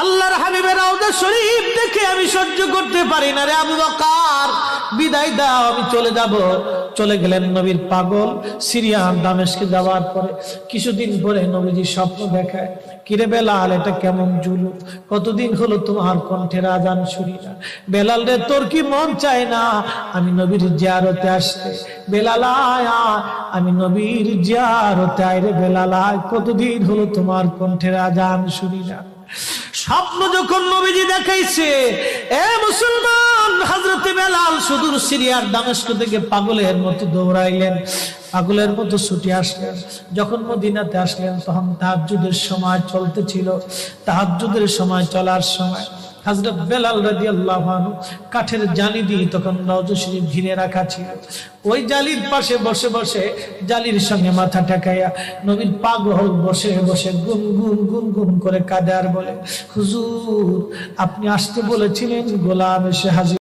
আল্লাহর হাবিবের রওজা শরীফ দেখে আমি সহ্য করতে পারি না রে আবু বকর, বিদায় দাও, আমি চলে যাব। চলে গেলেন নবীর পাগল। সিরিয়ার দামেস্কে যাওয়ার পরে কিছুদিন পরে নবীজি স্বপ্ন দেখায়, কিরে বেলাল, এটা কেমন জুলুম, কতদিন হলো তোমার কণ্ঠের আজান শুনি না। বেলাল রে, তোর কি মন চায় না আমি নবীর জিয়ারতে আসতে? বেলাল আয়, আমি নবীর জিয়ারতে আয় রে বেলাল আয়, কতদিন হলো তোমার কণ্ঠের আজান শুনি না। স্বপ্ন যখন নবীজি দেখাইছে, এ মুসলমান, হযরতে বেলাল সুদূর সিরিয়ার দামেস্ক থেকে পাগলের মতো দৌড়াইলেন, পাগলের মতো ছুটে আসলেন। যখন মদিনাতে আসলেন তখন তাহাজ্জুদের সময় চলতেছিল। তাহাজ্জুদের সময় চলার সময় হযরত বেলাল রাদিয়াল্লাহু আনহু কাঠের জালি দিয়ে তখন রওজা শরীফ ঘিরে রাখা ছিল। ওই জালির পাশে বসে বসে জালির সঙ্গে মাথা ঠেকাইয়া নবীর পাগল বসে বসে গুনগুন গুনগুন করে কাঁদে আর বলে, হুজুর, আপনি আসতে বলেছিলেন, গোলাম এসে হাজির।